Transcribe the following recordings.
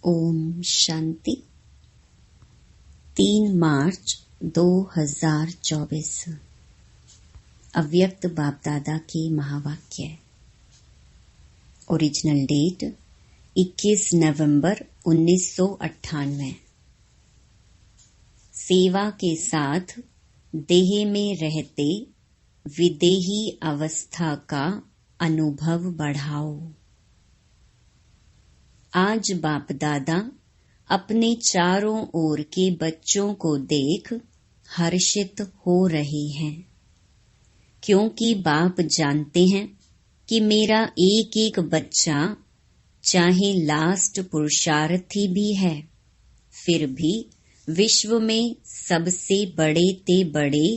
ओम शांति। 3 मार्च 2024 अव्यक्त बाप दादा के महावाक्य। ओरिजिनल डेट 21 नवंबर 1998। सेवा के साथ देह में रहते विदेही अवस्था का अनुभव बढ़ाओ। आज बाप दादा अपने चारों ओर के बच्चों को देख हर्षित हो रहे हैं, क्योंकि बाप जानते हैं कि मेरा एक एक बच्चा चाहे लास्ट पुरुषार्थी भी है, फिर भी विश्व में सबसे बड़े ते बड़े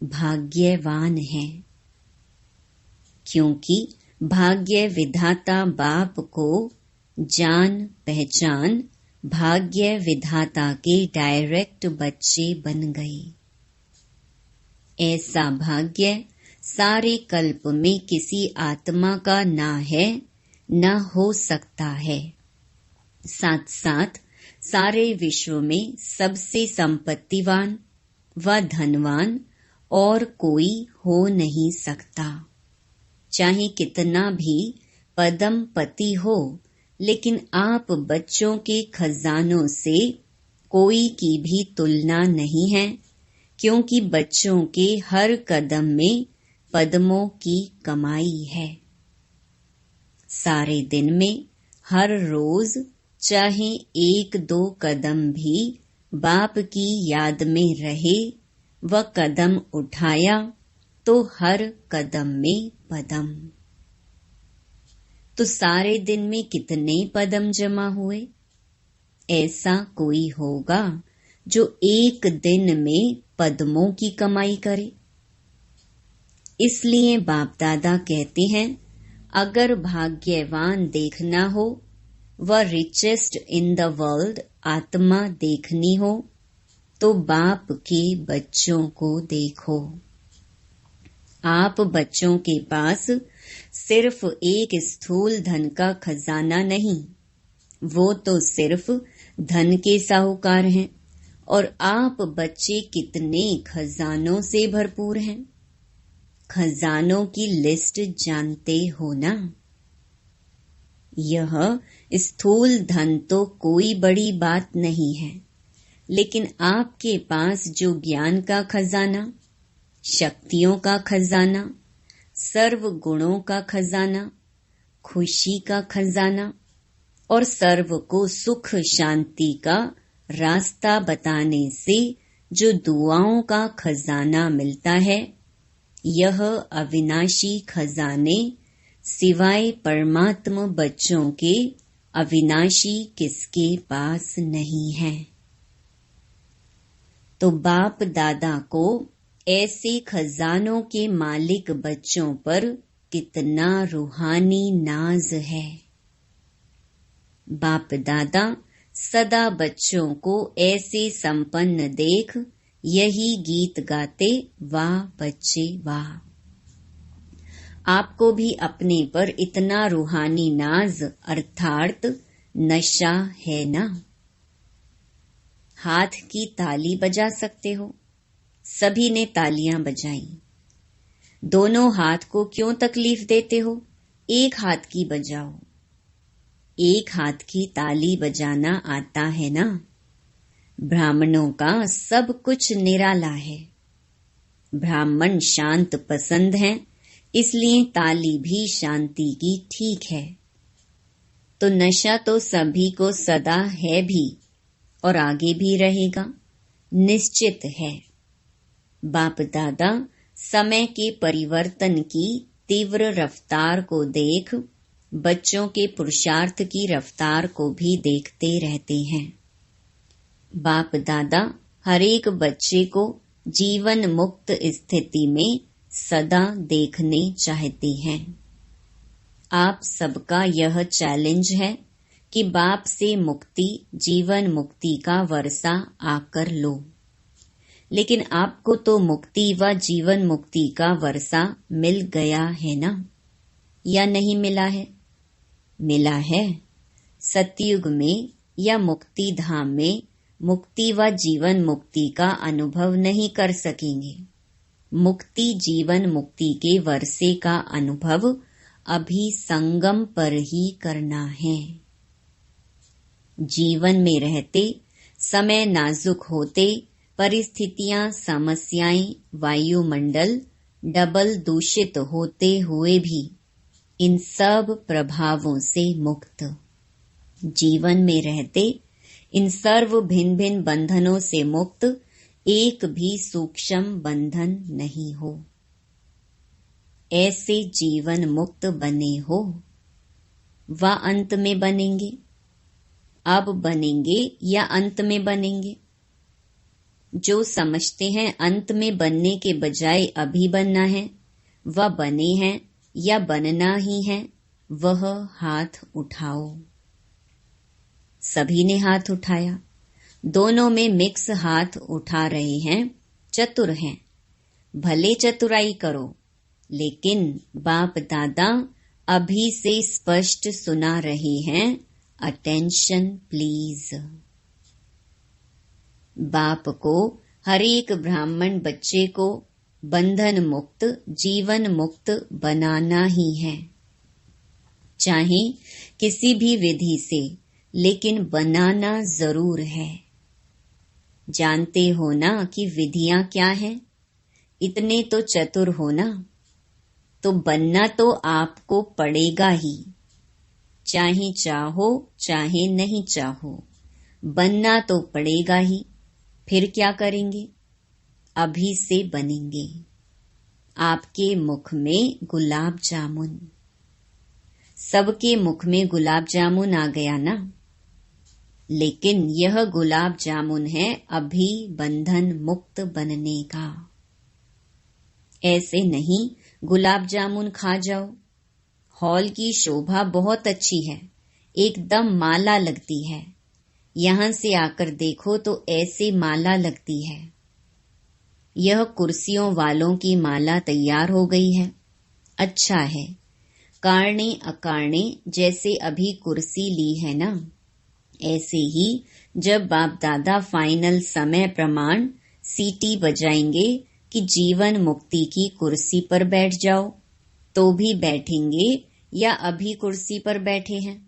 भाग्यवान हैं, क्योंकि भाग्य विधाता बाप को जान पहचान भाग्य विधाता के डायरेक्ट बच्चे बन गए। ऐसा भाग्य सारे कल्प में किसी आत्मा का ना है, न हो सकता है। साथ साथ सारे विश्व में सबसे संपत्तिवान व धनवान और कोई हो नहीं सकता। चाहे कितना भी पदम पति हो, लेकिन आप बच्चों के खजानों से कोई की भी तुलना नहीं है, क्योंकि बच्चों के हर कदम में पद्मों की कमाई है। सारे दिन में हर रोज चाहे 1-2 कदम भी बाप की याद में रहे व कदम उठाया तो हर कदम में पदम। तो सारे दिन में कितने पदम जमा हुए? ऐसा कोई होगा जो एक दिन में पद्मों की कमाई करे? इसलिए बाप दादा कहते हैं, अगर भाग्यवान देखना हो व रिचेस्ट इन द वर्ल्ड आत्मा देखनी हो तो बाप के बच्चों को देखो। आप बच्चों के पास सिर्फ एक स्थूल धन का खजाना नहीं, वो तो सिर्फ धन के साहूकार हैं, और आप बच्चे कितने खजानों से भरपूर हैं। खजानों की लिस्ट जानते हो ना? यह स्थूल धन तो कोई बड़ी बात नहीं है, लेकिन आपके पास जो ज्ञान का खजाना, शक्तियों का खजाना, सर्व गुणों का खजाना, खुशी का खजाना और सर्व को सुख शांति का रास्ता बताने से जो दुआओं का खजाना मिलता है, यह अविनाशी खजाने सिवाय परमात्मा बच्चों के अविनाशी किसके पास नहीं है। तो बाप दादा को ऐसे खजानों के मालिक बच्चों पर कितना रूहानी नाज है। बाप दादा सदा बच्चों को ऐसे संपन्न देख यही गीत गाते, वाह बच्चे वाह। आपको भी अपने पर इतना रूहानी नाज अर्थात नशा है ना? हाथ की ताली बजा सकते हो? सभी ने तालियां बजाई। दोनों हाथ को क्यों तकलीफ देते हो? एक हाथ की बजाओ। एक हाथ की ताली बजाना आता है ना? ब्राह्मणों का सब कुछ निराला है। ब्राह्मण शांत पसंद हैं, इसलिए ताली भी शांति की ठीक है। तो नशा तो सभी को सदा है भी और आगे भी रहेगा, निश्चित है। बाप दादा समय के परिवर्तन की तीव्र रफ्तार को देख बच्चों के पुरुषार्थ की रफ्तार को भी देखते रहते हैं। बाप दादा हर एक बच्चे को जीवन मुक्त स्थिति में सदा देखने चाहते हैं। आप सबका यह चैलेंज है कि बाप से मुक्ति, जीवन मुक्ति का वर्षा आकर लो। लेकिन आपको तो मुक्ति व जीवन मुक्ति का वर्षा मिल गया है ना, या नहीं मिला है? मिला है। सतयुग में या मुक्ति धाम में मुक्ति व जीवन मुक्ति का अनुभव नहीं कर सकेंगे। मुक्ति जीवन मुक्ति के वर्षे का अनुभव अभी संगम पर ही करना है। जीवन में रहते समय नाजुक होते परिस्थितियां, समस्याएं, वायुमंडल डबल दूषित होते हुए भी इन सब प्रभावों से मुक्त, जीवन में रहते इन सर्व भिन्न भिन्न बंधनों से मुक्त, एक भी सूक्ष्म बंधन नहीं हो। ऐसे जीवन मुक्त बने हो व अंत में बनेंगे। अब बनेंगे या अंत में बनेंगे? जो समझते हैं अंत में बनने के बजाय अभी बनना है, वह बने हैं या बनना ही है, वह हाथ उठाओ। सभी ने हाथ उठाया। दोनों में मिक्स हाथ उठा रहे हैं, चतुर हैं। भले चतुराई करो, लेकिन बाप दादा अभी से स्पष्ट सुना रहे हैं, अटेंशन प्लीज। बाप को हर एक ब्राह्मण बच्चे को बंधन मुक्त, जीवन मुक्त बनाना ही है, चाहे किसी भी विधि से, लेकिन बनाना जरूर है। जानते हो ना कि विधियां क्या है? इतने तो चतुर हो ना, तो बनना तो आपको पड़ेगा ही, चाहे चाहो चाहे नहीं चाहो, बनना तो पड़ेगा ही। फिर क्या करेंगे? अभी से बनेंगे। आपके मुख में गुलाब जामुन, सबके मुख में गुलाब जामुन आ गया ना, लेकिन यह गुलाब जामुन है अभी बंधन मुक्त बनने का। ऐसे नहीं गुलाब जामुन खा जाओ। हॉल की शोभा बहुत अच्छी है, एकदम माला लगती है। यहां से आकर देखो तो ऐसे माला लगती है। यह कुर्सियों वालों की माला तैयार हो गई है। अच्छा है, कारणे अकारणे जैसे अभी कुर्सी ली है ना, ऐसे ही जब बाप दादा फाइनल समय प्रमाण सीटी बजाएंगे कि जीवन मुक्ति की कुर्सी पर बैठ जाओ, तो भी बैठेंगे या अभी कुर्सी पर बैठे हैं?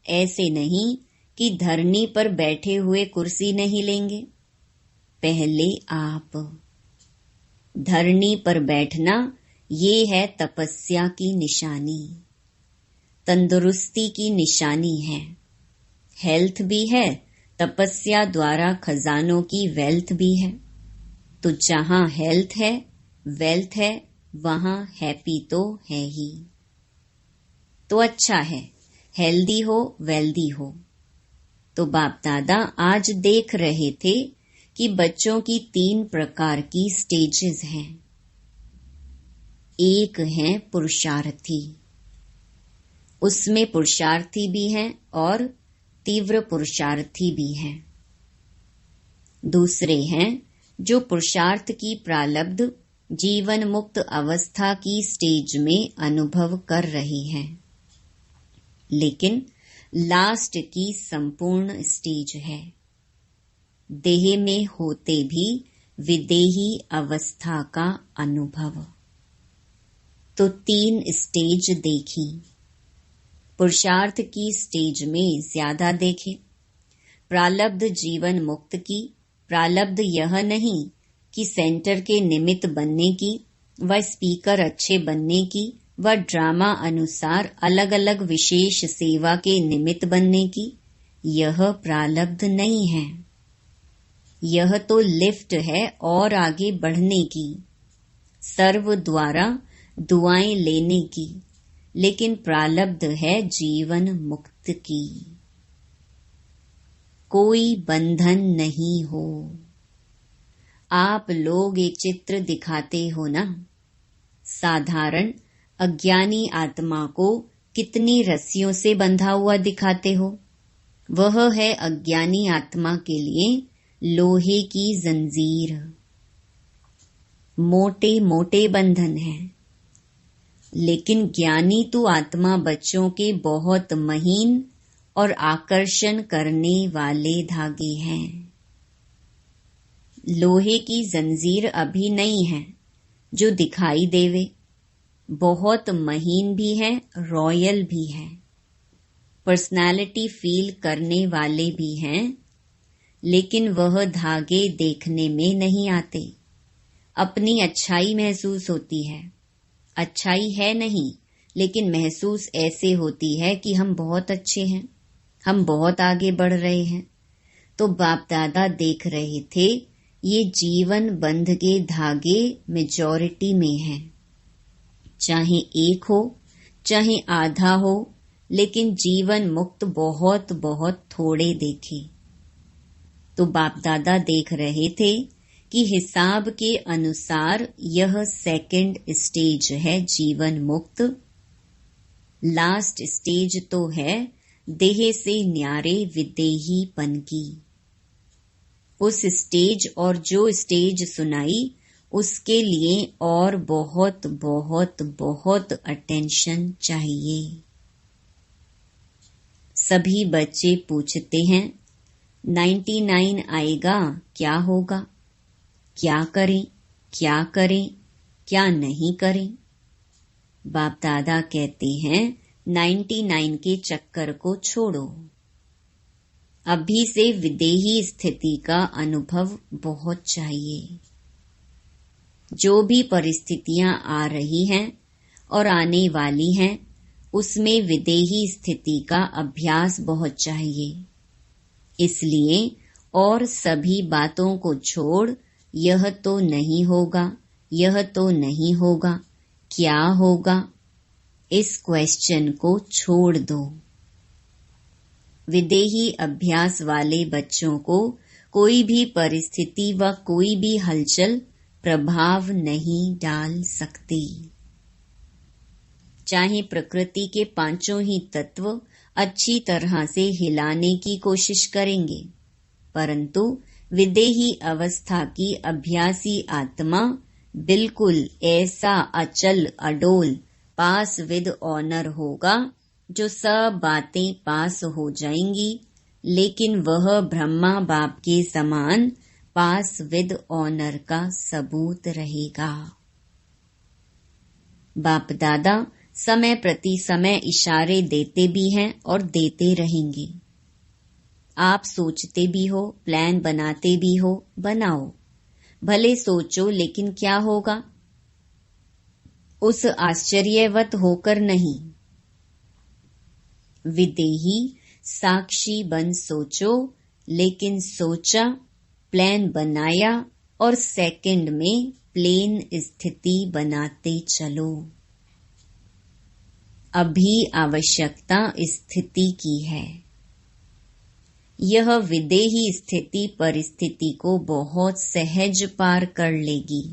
ऐसे नहीं कि धरनी पर बैठे हुए कुर्सी नहीं लेंगे। पहले आप धरनी पर बैठना, ये है तपस्या की निशानी, तंदुरुस्ती की निशानी है। हेल्थ भी है, तपस्या द्वारा खजानों की वेल्थ भी है। तो जहां हेल्थ है, वेल्थ है, वहां हैप्पी तो है ही। तो अच्छा है, हेल्दी हो, वेल्दी हो। तो बाप दादा आज देख रहे थे कि बच्चों की 3 प्रकार की स्टेजेस हैं। एक है पुरुषार्थी, उसमें पुरुषार्थी भी हैं और तीव्र पुरुषार्थी भी हैं। दूसरे हैं जो पुरुषार्थ की प्रालब्ध जीवन मुक्त अवस्था की स्टेज में अनुभव कर रहे हैं, लेकिन लास्ट की संपूर्ण स्टेज है, देह में होते भी विदेही अवस्था का अनुभव। तो 3 स्टेज देखी। पुरुषार्थ की स्टेज में ज्यादा देखे। प्रालब्ध जीवन मुक्त की प्रालब्ध यह नहीं कि सेंटर के निमित्त बनने की व स्पीकर अच्छे बनने की व ड्रामा अनुसार अलग अलग विशेष सेवा के निमित्त बनने की, यह प्रालब्ध नहीं है। यह तो लिफ्ट है और आगे बढ़ने की, सर्व द्वारा दुआएं लेने की, लेकिन प्रालब्ध है जीवन मुक्त की। कोई बंधन नहीं हो। आप लोग एक चित्र दिखाते हो ना, साधारण अज्ञानी आत्मा को कितनी रस्सियों से बंधा हुआ दिखाते हो। वह है अज्ञानी आत्मा के लिए लोहे की जंजीर, मोटे मोटे बंधन है। लेकिन ज्ञानी तो आत्मा बच्चों के बहुत महीन और आकर्षण करने वाले धागे हैं। लोहे की जंजीर अभी नहीं है जो दिखाई देवे, बहुत महीन भी है, रॉयल भी है, पर्सनालिटी फील करने वाले भी हैं, लेकिन वह धागे देखने में नहीं आते। अपनी अच्छाई महसूस होती है, अच्छाई है नहीं, लेकिन महसूस ऐसे होती है कि हम बहुत अच्छे हैं, हम बहुत आगे बढ़ रहे हैं। तो बाप दादा देख रहे थे ये जीवन बंध के धागे मेजॉरिटी में हैं, चाहे एक हो चाहे आधा हो, लेकिन जीवन मुक्त बहुत बहुत थोड़े देखे। तो बाप दादा देख रहे थे कि हिसाब के अनुसार यह सेकंड स्टेज है जीवन मुक्त। लास्ट स्टेज तो है देह से न्यारे विदेहीपन की। उस स्टेज और जो स्टेज सुनाई उसके लिए और बहुत बहुत बहुत अटेंशन चाहिए। सभी बच्चे पूछते हैं 99 आएगा क्या होगा, क्या करें क्या करें क्या नहीं करें। बाप दादा कहते हैं 99 के चक्कर को छोड़ो, अभी से विदेही स्थिति का अनुभव बहुत चाहिए। जो भी परिस्थितियां आ रही हैं और आने वाली हैं, उसमें विदेही स्थिति का अभ्यास बहुत चाहिए। इसलिए और सभी बातों को छोड़ यह तो नहीं होगा, यह तो नहीं होगा, क्या होगा, इस क्वेश्चन को छोड़ दो। विदेही अभ्यास वाले बच्चों को कोई भी परिस्थिति व कोई भी हलचल प्रभाव नहीं डाल सकती। चाहे प्रकृति के पांचों ही तत्व अच्छी तरह से हिलाने की कोशिश करेंगे, परंतु विदेही अवस्था की अभ्यासी आत्मा बिल्कुल ऐसा अचल अडोल पास विद ऑनर होगा जो सब बातें पास हो जाएंगी, लेकिन वह ब्रह्मा बाप के समान पास विद ऑनर का सबूत रहेगा। बाप दादा समय प्रति समय इशारे देते भी हैं और देते रहेंगे। आप सोचते भी हो, प्लान बनाते भी हो, बनाओ, भले सोचो, लेकिन क्या होगा उस आश्चर्यवत होकर नहीं। विदेही साक्षी बन सोचो, लेकिन सोचा, प्लान बनाया और सेकंड में प्लेन स्थिति बनाते चलो। अभी आवश्यकता स्थिति की है। यह विदेही स्थिति परिस्थिति को बहुत सहज पार कर लेगी।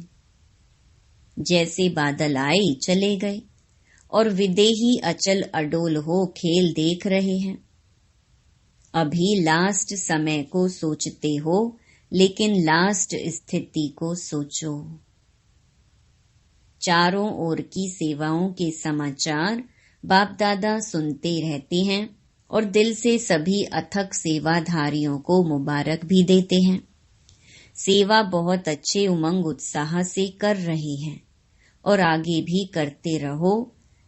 जैसे बादल आए चले गए और विदेही अचल अडोल हो खेल देख रहे हैं। अभी लास्ट समय को सोचते हो, लेकिन लास्ट स्थिति को सोचो। चारों ओर की सेवाओं के समाचार बाप दादा सुनते रहते हैं और दिल से सभी अथक सेवाधारियों को मुबारक भी देते हैं। सेवा बहुत अच्छे उमंग उत्साह से कर रहे हैं और आगे भी करते रहो,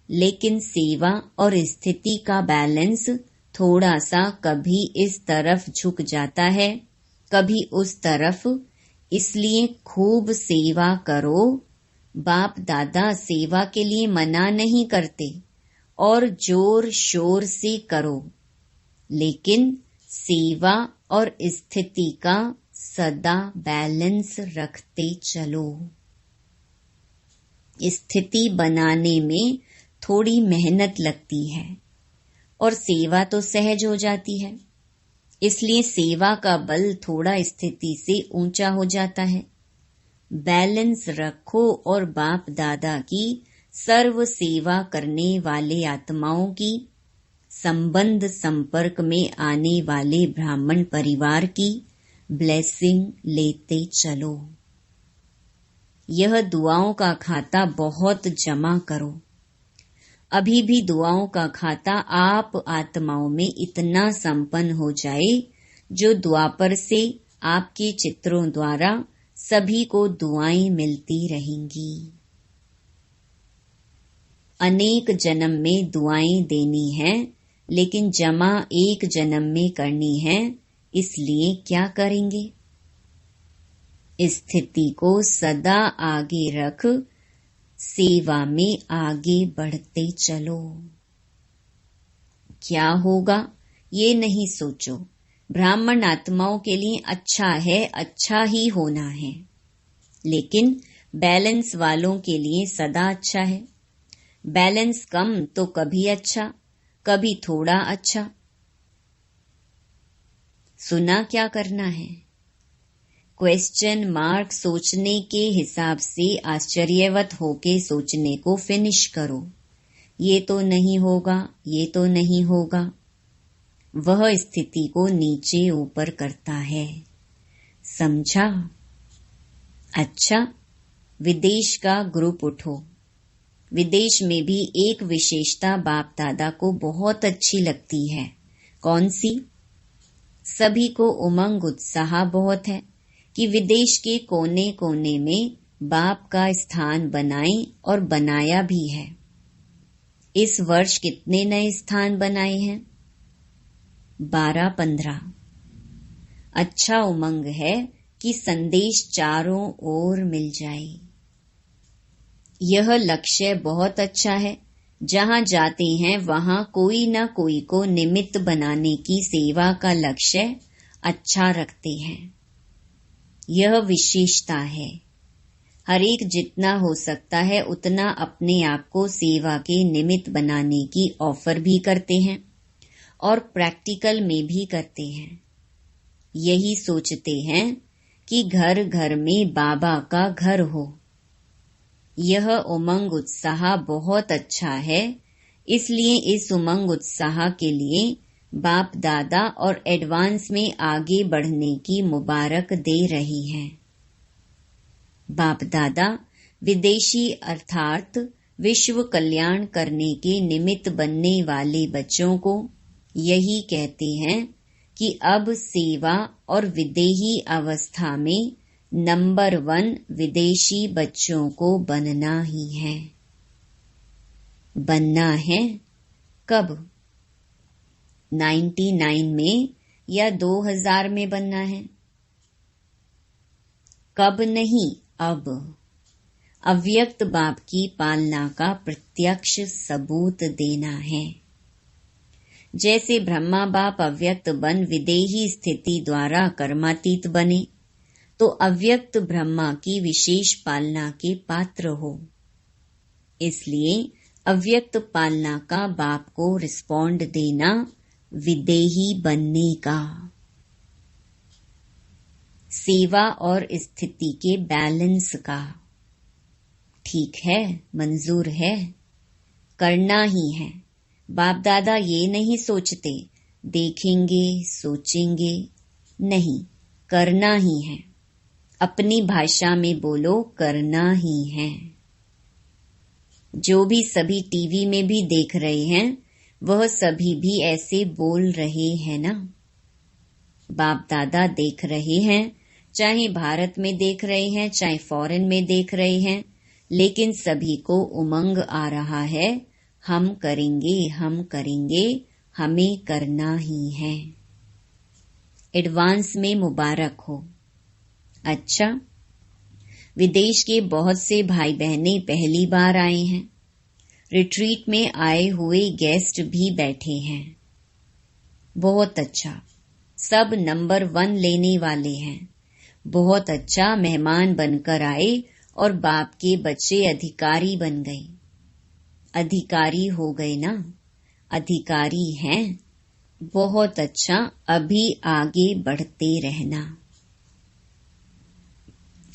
लेकिन सेवा और स्थिति का बैलेंस थोड़ा सा कभी इस तरफ झुक जाता है, कभी उस तरफ। इसलिए खूब सेवा करो। बाप दादा सेवा के लिए मना नहीं करते और जोर शोर से करो, लेकिन सेवा और स्थिति का सदा बैलेंस रखते चलो। स्थिति बनाने में थोड़ी मेहनत लगती है और सेवा तो सहज हो जाती है, इसलिए सेवा का बल थोड़ा स्थिति से ऊंचा हो जाता है। बैलेंस रखो और बाप दादा की सर्व सेवा करने वाले आत्माओं की, संबंध संपर्क में आने वाले ब्राह्मण परिवार की ब्लेसिंग लेते चलो। यह दुआओं का खाता बहुत जमा करो। अभी भी दुआओं का खाता आप आत्माओं में इतना संपन्न हो जाए जो द्वापर से आपके चित्रों द्वारा सभी को दुआएं मिलती रहेंगी। अनेक जन्म में दुआएं देनी है, लेकिन जमा एक जन्म में करनी है, इसलिए क्या करेंगे? स्थिति को सदा आगे रख सेवा में आगे बढ़ते चलो। क्या होगा ये नहीं सोचो। ब्राह्मण आत्माओं के लिए अच्छा है, अच्छा ही होना है, लेकिन बैलेंस वालों के लिए सदा अच्छा है। बैलेंस कम तो कभी अच्छा, कभी थोड़ा अच्छा। सुना क्या करना है? क्वेश्चन मार्क सोचने के हिसाब से आश्चर्यवत होके सोचने को फिनिश करो। ये तो नहीं होगा, ये तो नहीं होगा। वह स्थिति को नीचे ऊपर करता है। समझा? अच्छा, विदेश का ग्रुप उठो। विदेश में भी एक विशेषता बाप दादा को बहुत अच्छी लगती है। कौन सी? सभी को उमंग उत्साह बहुत है कि विदेश के कोने कोने में बाप का स्थान बनाएं, और बनाया भी है। इस वर्ष कितने नए स्थान बनाए हैं? 12-15। अच्छा उमंग है कि संदेश चारों ओर मिल जाए। यह लक्ष्य बहुत अच्छा है। जहां जाते हैं वहां कोई न कोई को निमित्त बनाने की सेवा का लक्ष्य अच्छा रखते हैं। यह विशेषता है। हर एक जितना हो सकता है उतना अपने आप को सेवा के निमित्त बनाने की ऑफर भी करते हैं और प्रैक्टिकल में भी करते हैं। यही सोचते हैं कि घर घर में बाबा का घर हो। यह उमंग उत्साह बहुत अच्छा है, इसलिए इस उमंग उत्साह के लिए बाप दादा और एडवांस में आगे बढ़ने की मुबारक दे रही हैं। बाप दादा विदेशी अर्थात विश्व कल्याण करने के निमित्त बनने वाले बच्चों को यही कहते हैं कि अब सेवा और विदेही अवस्था में नंबर 1 विदेशी बच्चों को बनना ही है। बनना है कब? 99 में या 2000 में बनना है? कब नहीं, अब। अव्यक्त बाप की पालना का प्रत्यक्ष सबूत देना है। जैसे ब्रह्मा बाप अव्यक्त बन विदेही स्थिति द्वारा कर्मातीत बने, तो अव्यक्त ब्रह्मा की विशेष पालना के पात्र हो। इसलिए अव्यक्त पालना का बाप को रिस्पॉन्ड देना विदेही बनने का। सेवा और स्थिति के बैलेंस का। ठीक है, मंजूर है, करना ही है। बाप दादा ये नहीं सोचते देखेंगे सोचेंगे, नहीं, करना ही है। अपनी भाषा में बोलो, करना ही है। जो भी सभी टीवी में भी देख रहे हैं वह सभी भी ऐसे बोल रहे हैं ना। बाप दादा देख रहे हैं, चाहे भारत में देख रहे हैं चाहे फॉरेन में देख रहे हैं, लेकिन सभी को उमंग आ रहा है, हम करेंगे, हम करेंगे, हमें करना ही है। एडवांस में मुबारक हो। अच्छा, विदेश के बहुत से भाई बहनें पहली बार आए हैं। रिट्रीट में आए हुए गेस्ट भी बैठे हैं। बहुत अच्छा, सब नंबर 1 लेने वाले हैं। बहुत अच्छा, मेहमान बनकर आए और बाप के बच्चे अधिकारी बन गए। अधिकारी हो गए ना, अधिकारी हैं। बहुत अच्छा, अभी आगे बढ़ते रहना।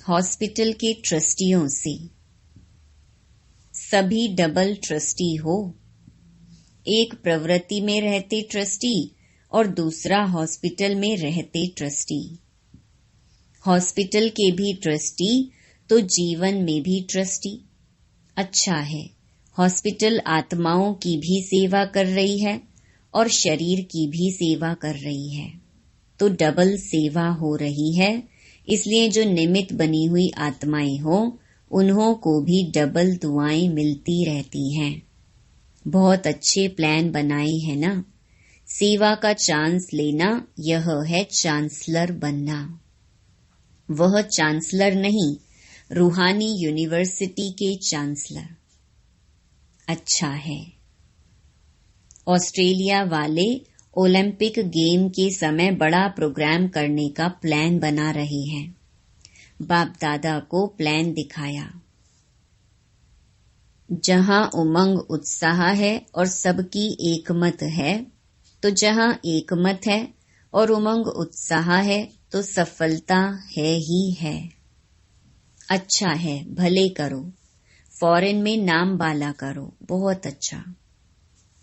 हॉस्पिटल के ट्रस्टियों से सभी डबल ट्रस्टी हो। एक प्रवृत्ति में रहते ट्रस्टी और दूसरा हॉस्पिटल में रहते ट्रस्टी। हॉस्पिटल के भी ट्रस्टी तो जीवन में भी ट्रस्टी। अच्छा है, हॉस्पिटल आत्माओं की भी सेवा कर रही है और शरीर की भी सेवा कर रही है, तो डबल सेवा हो रही है। इसलिए जो निमित्त बनी हुई आत्माएं हो, उन्हों को भी डबल दुआएं मिलती रहती हैं। बहुत अच्छे प्लान बनाए हैं ना। सेवा का चांस लेना, यह है चांसलर बनना। वह चांसलर नहीं, रूहानी यूनिवर्सिटी के चांसलर। अच्छा है। ऑस्ट्रेलिया वाले ओलंपिक गेम के समय बड़ा प्रोग्राम करने का प्लान बना रहे हैं। बाप दादा को प्लान दिखाया। जहां उमंग उत्साह है और सबकी एकमत है, तो जहां एकमत है और उमंग उत्साह है, तो सफलता है ही है। अच्छा है, भले करो, फॉरेन में नाम बाला करो, बहुत अच्छा।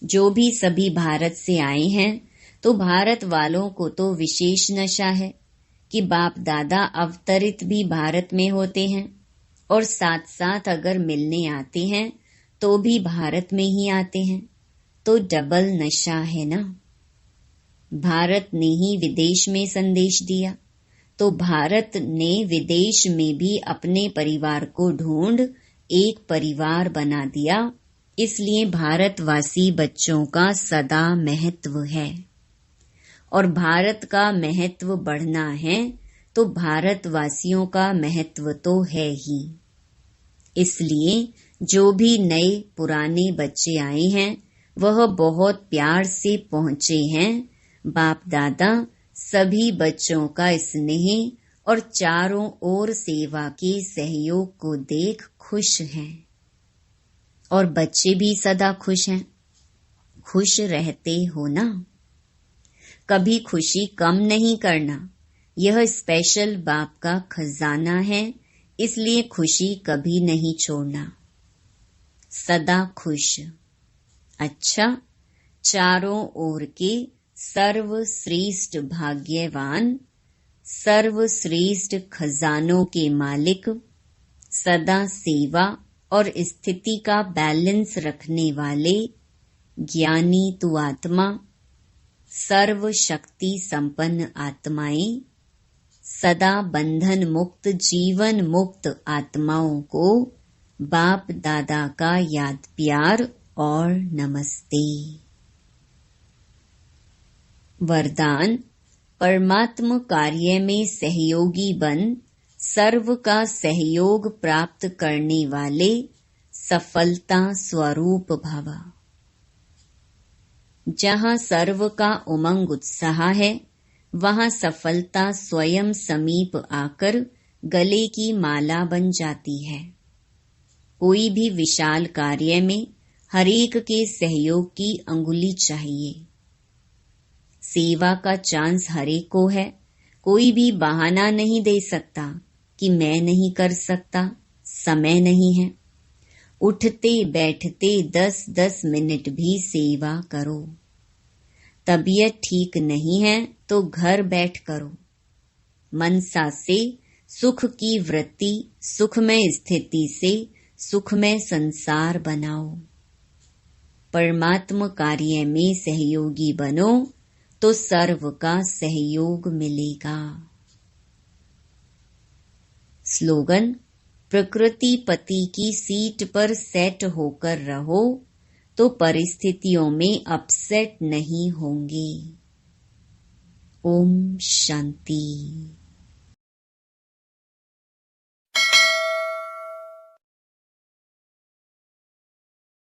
जो भी सभी भारत से आए हैं, तो भारत वालों को तो विशेष नशा है कि बाप दादा अवतरित भी भारत में होते हैं और साथ साथ अगर मिलने आते हैं तो भी भारत में ही आते हैं, तो डबल नशा है ना। भारत ने ही विदेश में संदेश दिया, तो भारत ने विदेश में भी अपने परिवार को ढूंढ एक परिवार बना दिया। इसलिए भारतवासी बच्चों का सदा महत्व है और भारत का महत्व बढ़ना है, तो भारतवासियों का महत्व तो है ही। इसलिए जो भी नए पुराने बच्चे आए हैं, वह बहुत प्यार से पहुंचे हैं। बाप दादा सभी बच्चों का स्नेह और चारों ओर सेवा के सहयोग को देख खुश हैं और बच्चे भी सदा खुश हैं। खुश रहते हो ना। कभी खुशी कम नहीं करना, यह स्पेशल बाप का खजाना है, इसलिए खुशी कभी नहीं छोड़ना, सदा खुश। अच्छा, चारों ओर के सर्वश्रेष्ठ भाग्यवान, सर्वश्रेष्ठ खजानों के मालिक, सदा सेवा और स्थिति का बैलेंस रखने वाले ज्ञानी तु आत्मा, सर्व शक्ति संपन्न आत्माएं, सदा बंधन मुक्त जीवन मुक्त आत्माओं को बाप दादा का याद प्यार और नमस्ते। वरदान, परमात्म कार्य में सहयोगी बन सर्व का सहयोग प्राप्त करने वाले सफलता स्वरूप भव। जहाँ सर्व का उमंग उत्साह है, वहाँ सफलता स्वयं समीप आकर गले की माला बन जाती है। कोई भी विशाल कार्य में हरेक के सहयोग की अंगुली चाहिए। सेवा का चांस हरेक को है। कोई भी बहाना नहीं दे सकता कि मैं नहीं कर सकता, समय नहीं है। उठते बैठते 10-10 मिनट भी सेवा करो। तबीयत ठीक नहीं है तो घर बैठ करो। मनसा से सुख की वृत्ति, सुखमय स्थिति से सुखमय संसार बनाओ। परमात्म कार्य में सहयोगी बनो तो सर्व का सहयोग मिलेगा। स्लोगन, प्रकृति पति की सीट पर सेट होकर रहो तो परिस्थितियों में अपसेट नहीं होंगे। ओम शांति।